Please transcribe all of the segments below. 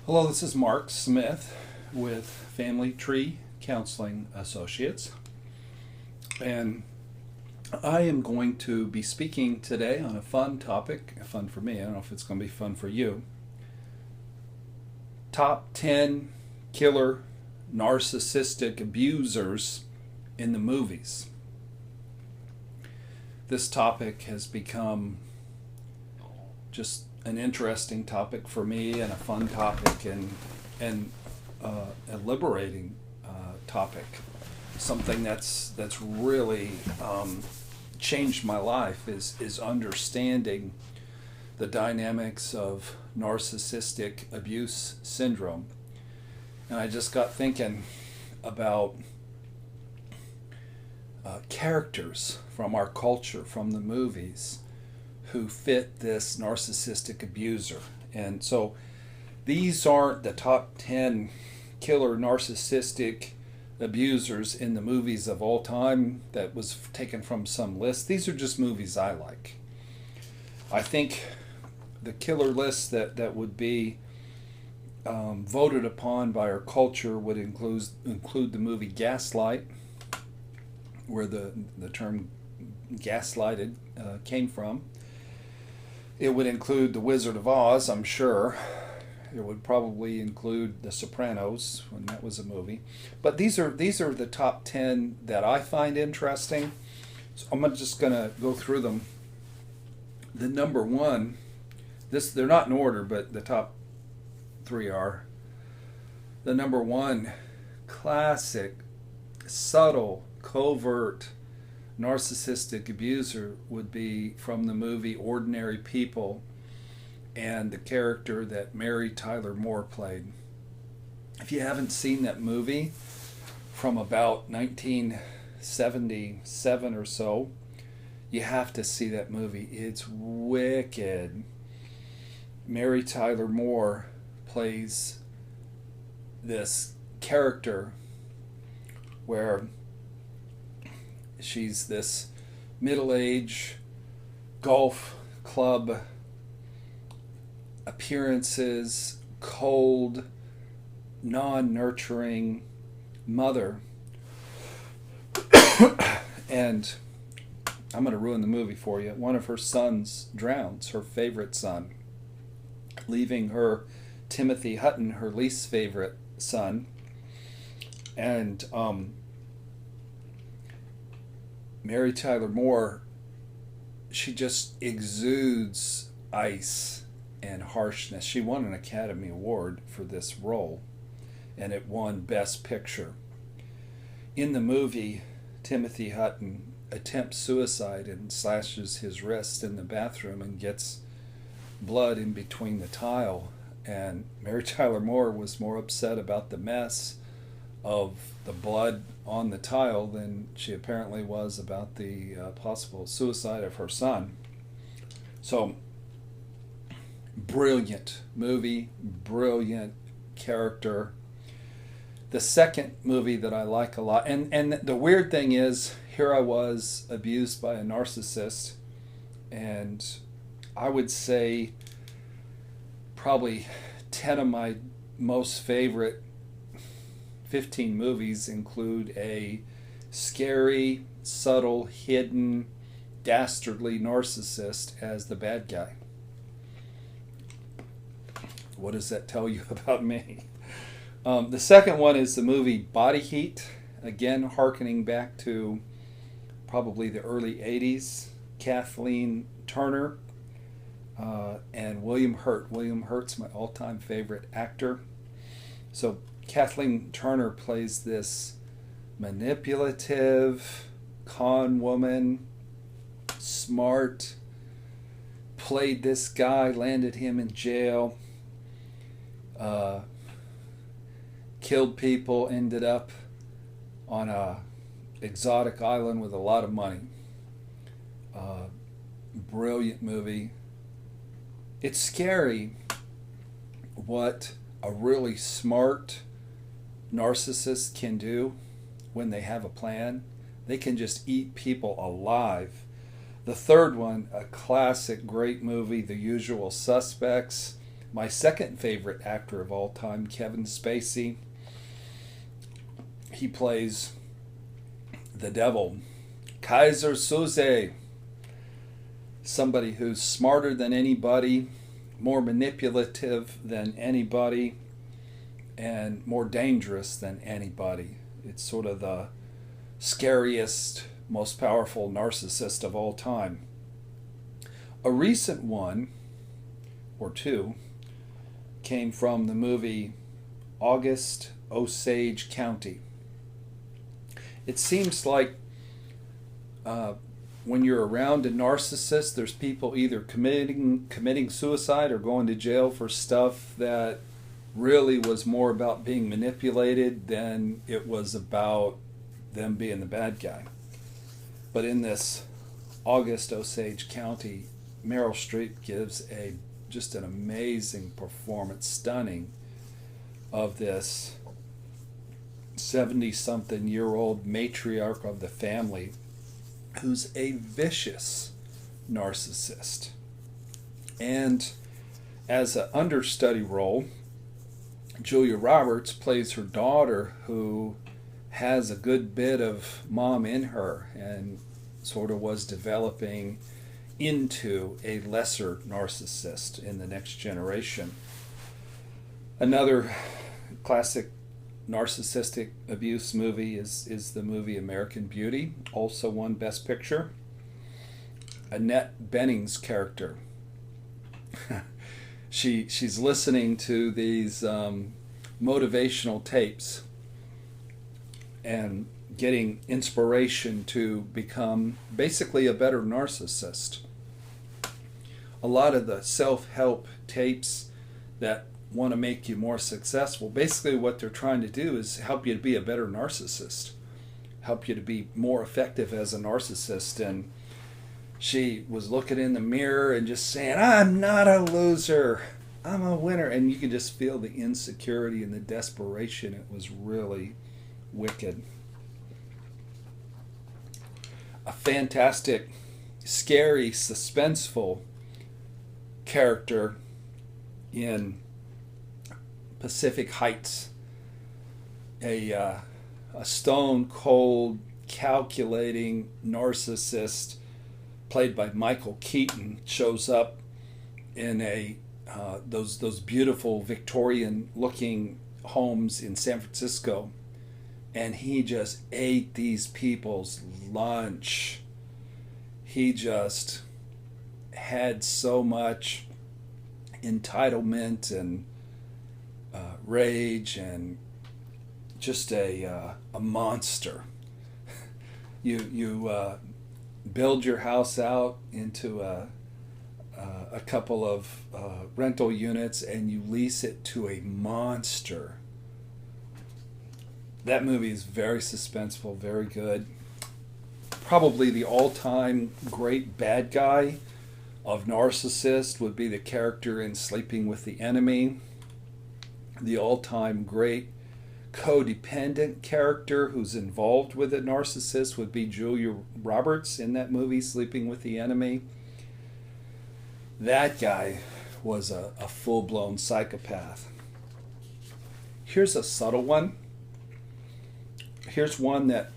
Hello, this is Mark Smith with Family Tree Counseling Associates, and I am going to be speaking today on a fun topic. Fun for me, I don't know if it's going to be fun for you. Top 10 killer narcissistic abusers in the movies. This topic has become just an interesting topic for me, and a fun topic, and a liberating topic. Something that's really changed my life is understanding the dynamics of narcissistic abuse syndrome. And I just got thinking about characters from our culture, from the movies, who fit this narcissistic abuser. And so these aren't the top 10 killer narcissistic abusers in the movies of all time that was taken from some list. These are just movies I like. I think the killer list that would be voted upon by our culture would include the movie Gaslight, where the term gaslighted came from. It would include The Wizard of Oz, I'm sure. It would probably include The Sopranos, when that was a movie. But these are the top 10 that I find interesting. So I'm just going to go through them. The number one, they're not in order, but the top three are. The number one, classic, subtle, covert narcissistic abuser would be from the movie Ordinary People, and the character that Mary Tyler Moore played. If you haven't seen that movie from about 1977 or so, you have to see that movie. It's wicked. Mary Tyler Moore plays this character where she's this middle-aged golf club appearances, cold, non-nurturing mother. And I'm going to ruin the movie for you. One of her sons drowns, her favorite son, leaving her Timothy Hutton, her least favorite son. And Mary Tyler Moore, she just exudes ice and harshness. She won an Academy Award for this role, and it won Best Picture. In the movie, Timothy Hutton attempts suicide and slashes his wrist in the bathroom and gets blood in between the tile. And Mary Tyler Moore was more upset about the mess of the blood on the tile than she apparently was about the possible suicide of her son. So, brilliant movie, brilliant character. The second movie that I like a lot, and the weird thing is, here I was abused by a narcissist, and I would say probably 10 of my most favorite 15 movies include a scary, subtle, hidden, dastardly narcissist as the bad guy. What does that tell you about me? The second one is the movie Body Heat, again hearkening back to probably the early 80s. Kathleen Turner and William Hurt. William Hurt's my all-time favorite actor. So Kathleen Turner plays this manipulative con woman, smart, played this guy, landed him in jail, killed people, ended up on a exotic island with a lot of money. Brilliant movie. It's scary what a really smart narcissist can do when they have a plan. They can just eat people alive. The third one, a classic great movie, The Usual Suspects. My second favorite actor of all time, Kevin Spacey. He plays the devil, Kaiser Soze, somebody who's smarter than anybody, more manipulative than anybody, and more dangerous than anybody. It's sort of the scariest, most powerful narcissist of all time. A recent one, or two, came from the movie August Osage County. It seems like when you're around a narcissist, there's people either committing suicide or going to jail for stuff that really was more about being manipulated than it was about them being the bad guy. But in this August Osage County, Meryl Streep gives just an amazing performance, stunning, of this 70-something-year-old matriarch of the family who's a vicious narcissist. And as an understudy role, Julia Roberts plays her daughter, who has a good bit of mom in her and sort of was developing into a lesser narcissist in the next generation. Another classic narcissistic abuse movie is the movie American Beauty, also won Best Picture. Annette Bening's character. She's listening to these motivational tapes and getting inspiration to become basically a better narcissist. A lot of the self-help tapes that want to make you more successful, basically what they're trying to do is help you to be a better narcissist, help you to be more effective as a narcissist. And she was looking in the mirror and just saying, "I'm not a loser, I'm a winner." And you can just feel the insecurity and the desperation. It was really wicked. A fantastic, scary, suspenseful character in Pacific Heights. A stone cold, calculating narcissist played by Michael Keaton shows up in those beautiful Victorian looking homes in San Francisco, and he just ate these people's lunch. He just had so much entitlement and rage, and just a monster. You build your house out into a couple of rental units, and you lease it to a monster. That movie is very suspenseful, very good. Probably the all-time great bad guy of Narcissist would be the character in Sleeping with the Enemy. The all-time great codependent character who's involved with a narcissist would be Julia Roberts in that movie, Sleeping with the Enemy. That guy was a full-blown psychopath. Here's a subtle one. Here's one that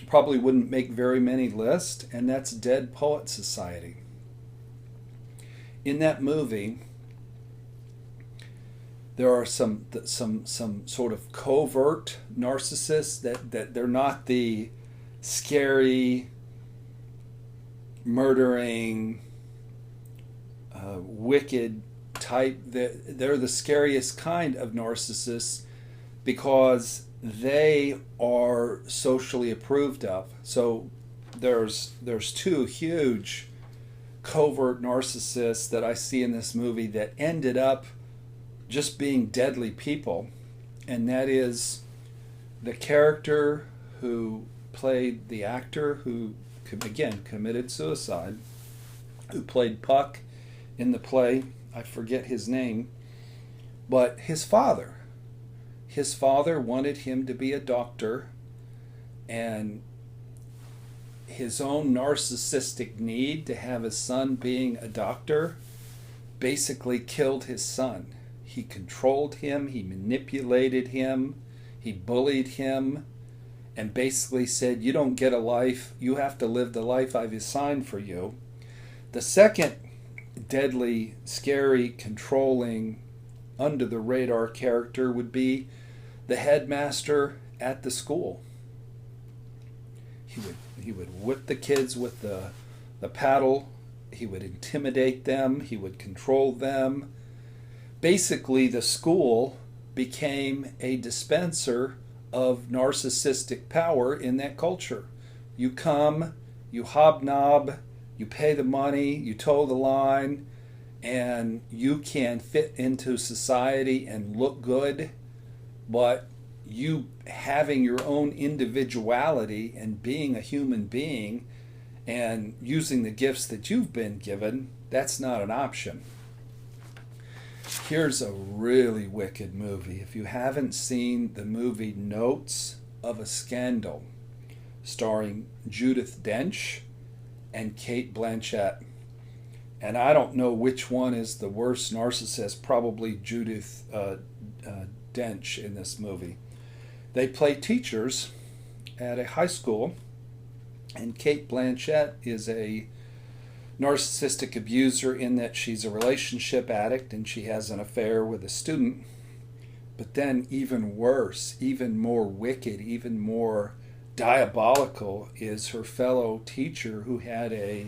probably wouldn't make very many lists, and that's Dead Poet Society. In that movie, there are some sort of covert narcissists that they're not the scary, murdering, wicked type. They're the scariest kind of narcissists because they are socially approved of. So there's two huge covert narcissists that I see in this movie that ended up just being deadly people, and that is the character who played the actor who again committed suicide, who played Puck in the play. I forget his name, but his father wanted him to be a doctor, and his own narcissistic need to have his son being a doctor basically killed his son. he controlled him, he manipulated him, he bullied him, and basically said, you don't get a life, you have to live the life I've assigned for you. The second deadly, scary, controlling, under the radar character would be the headmaster at the school. He would whip the kids with the paddle. He would intimidate them. He would control them. Basically, the school became a dispenser of narcissistic power in that culture. You come, you hobnob, you pay the money, you toe the line, and you can fit into society and look good, but you having your own individuality and being a human being and using the gifts that you've been given, that's not an option. Here's a really wicked movie. If you haven't seen the movie Notes of a Scandal, starring Judith Dench and Cate Blanchett, and I don't know which one is the worst narcissist, probably Judith Dench in this movie. They play teachers at a high school, and Cate Blanchett is a narcissistic abuser in that she's a relationship addict and she has an affair with a student. But then even worse, even more wicked, even more diabolical is her fellow teacher who had a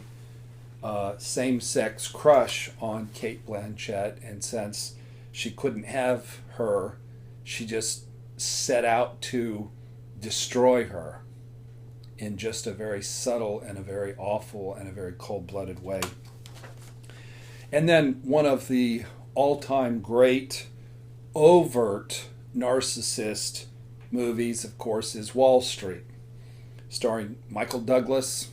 same-sex crush on Cate Blanchett, and since she couldn't have her, she just set out to destroy her in just a very subtle and a very awful and a very cold-blooded way. And then one of the all-time great overt narcissist movies, of course, is Wall Street, starring Michael Douglas,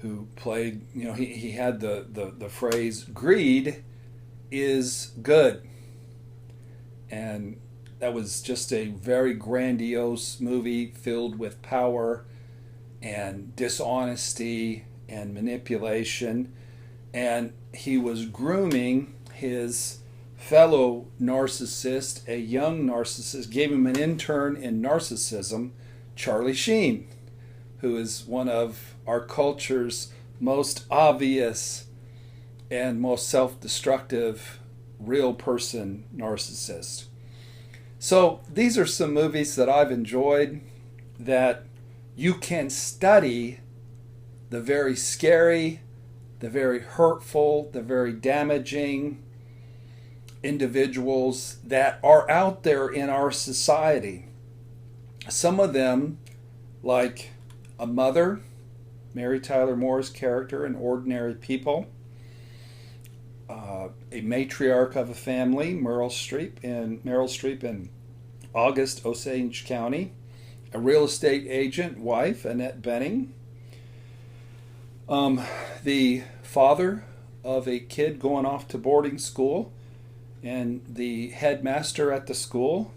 who played, he had the phrase, greed is good. And that was just a very grandiose movie filled with power and dishonesty and manipulation. And he was grooming his fellow narcissist, a young narcissist, gave him an intern in narcissism, Charlie Sheen, who is one of our culture's most obvious and most self-destructive real person narcissist. So these are some movies that I've enjoyed that you can study the very scary, the very hurtful, the very damaging individuals that are out there in our society. Some of them, like a mother, Mary Tyler Moore's character in Ordinary People, a matriarch of a family, Meryl Streep in August, Osage County, a real estate agent wife, Annette Bening, the father of a kid going off to boarding school, and the headmaster at the school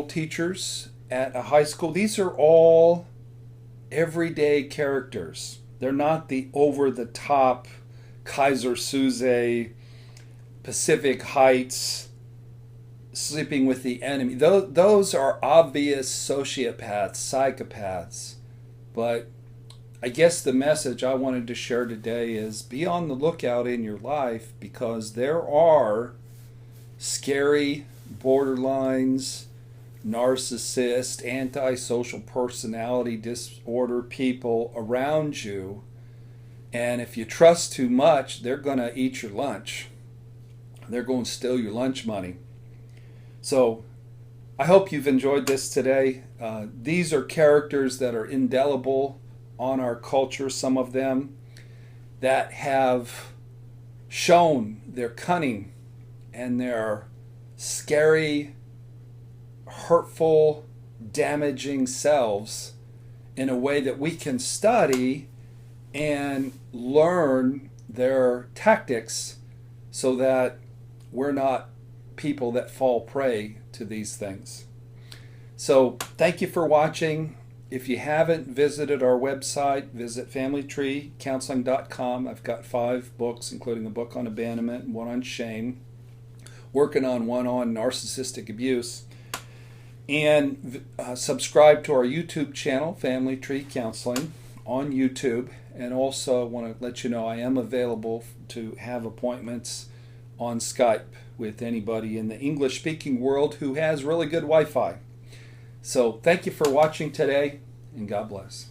teachers at a high school. These are all everyday characters. They're not the over-the-top Kaiser Soze, Pacific Heights, sleeping with the enemy. Those are obvious sociopaths, psychopaths. But I guess the message I wanted to share today is be on the lookout in your life, because there are scary borderlines, narcissist, antisocial personality disorder people around you. And if you trust too much, they're going to eat your lunch. They're going to steal your lunch money. So I hope you've enjoyed this today. These are characters that are indelible on our culture, some of them, that have shown their cunning and their scary, hurtful, damaging selves in a way that we can study and learn their tactics so that we're not people that fall prey to these things. So thank you for watching. If you haven't visited our website, visit familytreecounseling.com. I've got 5 books, including a book on abandonment and one on shame. Working on one on narcissistic abuse. And subscribe to our YouTube channel, Family Tree Counseling, on YouTube. And also want to let you know I am available to have appointments on Skype with anybody in the English-speaking world who has really good Wi-Fi. So thank you for watching today, and God bless.